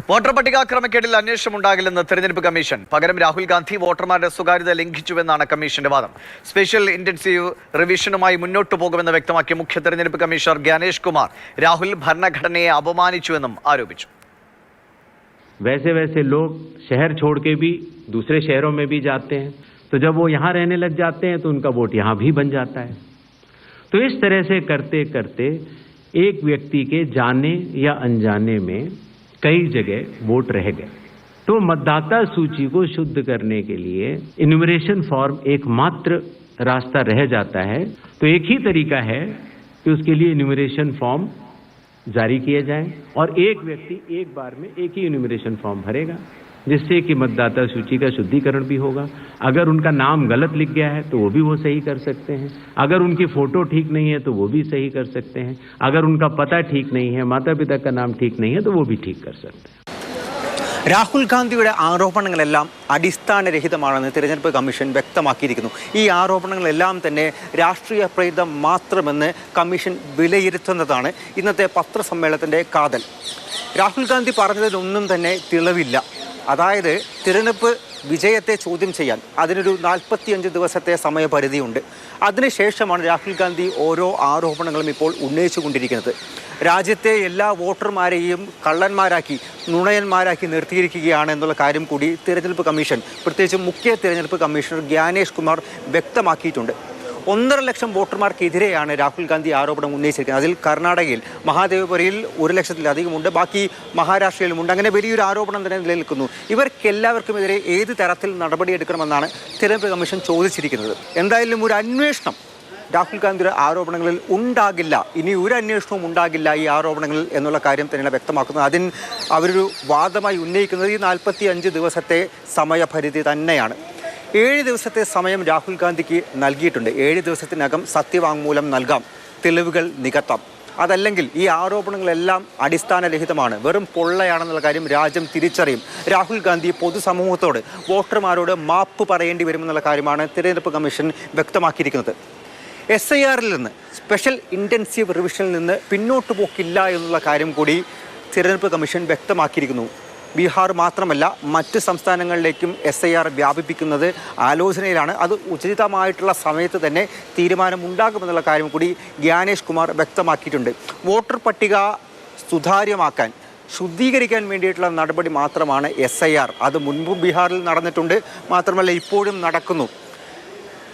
Voter പട്ടിക ക്രമക്കേടിൽ അന്വേഷണമുണ്ടാകില്ലെന്ന് തെരഞ്ഞെടുപ്പ് commission. പകരം രാഹുൽ ഗാന്ധി വോട്ടർമാരുടെ സ്വകാര്യത ലംഘിച്ചുവെന്നാണ് കമ്മീഷന്റെ വാദം. സ്പെഷ്യൽ ഇന്റൻസീവ് റിവിഷനുമായി മുന്നോട്ടു പോകുമെന്ന് വ്യക്തമാക്കിയ മുഖ്യ തെരഞ്ഞെടുപ്പ് കമ്മീഷണർ ജ്ഞാനേഷ് കുമാർ രാഹുൽ ഭരണഘടനയെ അപമാനിച്ചുവെന്നും ആരോപിച്ചു. वैसे वैसे लोग शहर छोड़ के भी दूसरे शहरों में भी जाते हैं, तो जब वो यहाँ रहने लग जाते हैं तो उनका वोट यहाँ भी बन जाता है. तो इस तरह से करते करते एक व्यक्ति के जाने या अनजाने में कई जगह वोट रह गए. तो मतदाता सूची को शुद्ध करने के लिए इन्यूमरेशन फॉर्म एकमात्र रास्ता रह जाता है. तो एक ही तरीका है कि उसके लिए इन्यूमरेशन फॉर्म जारी किए जाएं और एक व्यक्ति एक बार में एक ही इन्यूमरेशन फॉर्म भरेगा, जिससे कि मतदाता सूची का शुद्धिकरण भी होगा. अगर उनका नाम गलत लिख गया है तो वो भी वो सही कर सकते हैं. अगर उनकी फोटो ठीक नहीं है तो वो भी सही कर सकते हैं. अगर उनका पता ठीक नहीं है, माता पिता का नाम ठीक नहीं है, तो वो भी ठीक कर सकते हैं. രാഹുൽ ഗാന്ധിയുടെ ആരോപണങ്ങളെല്ലാം അടിസ്ഥാനരഹിതമാണെന്ന് തിരഞ്ഞെടുപ്പ് കമ്മീഷൻ വ്യക്തമാക്കിയിരിക്കുന്നു. ഈ ആരോപണങ്ങളെല്ലാം തന്നെ രാഷ്ട്രീയ പ്രേരിതം മാത്രമെന്ന് കമ്മീഷൻ വിലയിരുത്തുന്നതാണ് ഇന്നത്തെ പത്രസമ്മേളനത്തിൻ്റെ കാതൽ. രാഹുൽ ഗാന്ധി പറഞ്ഞതിലൊന്നും തന്നെ തെളിവില്ല. അതായത് തിരഞ്ഞെടുപ്പ് വിജയത്തെ ചോദ്യം ചെയ്യാൻ അതിനൊരു 45 ദിവസത്തെ സമയപരിധിയുണ്ട്. അതിനുശേഷമാണ് രാഹുൽ ഗാന്ധി ഓരോ ആരോപണങ്ങളും ഇപ്പോൾ ഉന്നയിച്ചുകൊണ്ടിരിക്കുന്നത്. രാജ്യത്തെ എല്ലാ വോട്ടർമാരെയും കള്ളന്മാരാക്കി നുണയന്മാരാക്കി നിർത്തിയിരിക്കുകയാണ് എന്നുള്ള കാര്യം കൂടി തിരഞ്ഞെടുപ്പ് കമ്മീഷൻ, പ്രത്യേകിച്ച് മുഖ്യ തിരഞ്ഞെടുപ്പ് കമ്മീഷണർ ജ്ഞാനേഷ് കുമാർ വ്യക്തമാക്കിയിട്ടുണ്ട്. 1.5 ലക്ഷം വോട്ടർമാർക്കെതിരെയാണ് രാഹുൽ ഗാന്ധി ആരോപണം ഉന്നയിച്ചിരിക്കുന്നത്. അതിൽ കർണാടകയിൽ മഹാദേവപുരയിൽ 1 ലക്ഷത്തിലധികമുണ്ട്, ബാക്കി മഹാരാഷ്ട്രയിലുമുണ്ട്. അങ്ങനെ വലിയൊരു ആരോപണം തന്നെ നിലനിൽക്കുന്നു. ഇവർക്കെല്ലാവർക്കുമെതിരെ ഏത് തരത്തിൽ നടപടിയെടുക്കണമെന്നാണ് തിരഞ്ഞെടുപ്പ് കമ്മീഷൻ ചോദിച്ചിരിക്കുന്നത്. എന്തായാലും ഒരു അന്വേഷണം രാഹുൽ ഗാന്ധിയുടെ ആരോപണങ്ങളിൽ ഉണ്ടാകില്ല, ഇനി ഒരു അന്വേഷണവും ഉണ്ടാകില്ല ഈ ആരോപണങ്ങളിൽ എന്നുള്ള കാര്യം തന്നെയാണ് വ്യക്തമാക്കുന്നത്. അതിന് അവരൊരു വാദമായി ഉന്നയിക്കുന്നത് ഈ 45 ദിവസത്തെ സമയപരിധി തന്നെയാണ്. 7 ദിവസത്തെ സമയം രാഹുൽ ഗാന്ധിക്ക് നൽകിയിട്ടുണ്ട്. 7 ദിവസത്തിനകം സത്യവാങ്മൂലം നൽകാം, തെളിവുകൾ നികത്താം. അതല്ലെങ്കിൽ ഈ ആരോപണങ്ങളെല്ലാം അടിസ്ഥാനരഹിതമാണ്, വെറും പൊള്ളയാണെന്നുള്ള കാര്യം രാജ്യം തിരിച്ചറിയും. രാഹുൽ ഗാന്ധി പൊതുസമൂഹത്തോട്, വോട്ടർമാരോട് മാപ്പ് പറയേണ്ടി വരുമെന്നുള്ള കാര്യമാണ് തിരഞ്ഞെടുപ്പ് കമ്മീഷൻ വ്യക്തമാക്കിയിരിക്കുന്നത്. SIRൽ നിന്ന്, സ്പെഷ്യൽ ഇൻറ്റൻസീവ് റിവിഷനിൽ നിന്ന് പിന്നോട്ട് പോക്കില്ല എന്നുള്ള കാര്യം കൂടി തിരഞ്ഞെടുപ്പ് കമ്മീഷൻ വ്യക്തമാക്കിയിരിക്കുന്നു. ബീഹാർ മാത്രമല്ല മറ്റ് സംസ്ഥാനങ്ങളിലേക്കും SIR വ്യാപിപ്പിക്കുന്നത് ആലോചനയിലാണ്. അത് ഉചിതമായിട്ടുള്ള സമയത്ത് തന്നെ തീരുമാനമുണ്ടാകുമെന്നുള്ള കാര്യം കൂടി ജ്ഞാനേഷ് കുമാർ വ്യക്തമാക്കിയിട്ടുണ്ട്. വോട്ടർ പട്ടിക സുതാര്യമാക്കാൻ, ശുദ്ധീകരിക്കാൻ വേണ്ടിയിട്ടുള്ള നടപടി മാത്രമാണ് SIR. അത് മുൻപും ബീഹാറിൽ നടന്നിട്ടുണ്ട്, മാത്രമല്ല ഇപ്പോഴും നടക്കുന്നു.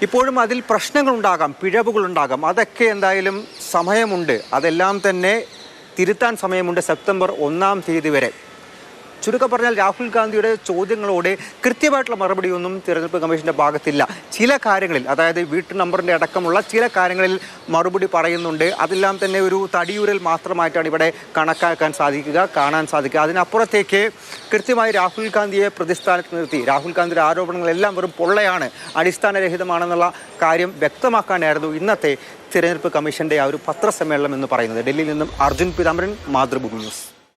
ഇപ്പോഴും അതിൽ പ്രശ്നങ്ങളുണ്ടാകാം, പിഴവുകളുണ്ടാകാം. അതൊക്കെ എന്തായാലും സമയമുണ്ട്, അതെല്ലാം തന്നെ തിരുത്താൻ സമയമുണ്ട് സെപ്റ്റംബർ 1-ാം തീയതി വരെ. ചുരുക്കം പറഞ്ഞാൽ രാഹുൽ ഗാന്ധിയുടെ ചോദ്യങ്ങളോട് കൃത്യമായിട്ടുള്ള മറുപടിയൊന്നും തിരഞ്ഞെടുപ്പ് കമ്മീഷൻ്റെ ഭാഗത്തില്ല. ചില കാര്യങ്ങളിൽ, അതായത് വീട്ടു നമ്പറിൻ്റെ അടക്കമുള്ള ചില കാര്യങ്ങളിൽ മറുപടി പറയുന്നുണ്ട്. അതെല്ലാം തന്നെ ഒരു തടിയൂരൽ മാത്രമായിട്ടാണ് ഇവിടെ കണക്കാക്കാൻ സാധിക്കുക, കാണാൻ സാധിക്കുക. അതിനപ്പുറത്തേക്ക് കൃത്യമായി രാഹുൽ ഗാന്ധിയെ പ്രതിസ്ഥാനത്ത് നിർത്തി രാഹുൽ ഗാന്ധിയുടെ ആരോപണങ്ങളെല്ലാം വെറും പൊള്ളയാണ്, അടിസ്ഥാനരഹിതമാണെന്നുള്ള കാര്യം വ്യക്തമാക്കാനായിരുന്നു ഇന്നത്തെ തിരഞ്ഞെടുപ്പ് കമ്മീഷൻ്റെ ആ ഒരു പത്രസമ്മേളനം എന്ന് പറയുന്നത്. ഡൽഹിയിൽ നിന്നും അർജുൻ പീതാംബരൻ, മാതൃഭൂമി ന്യൂസ്.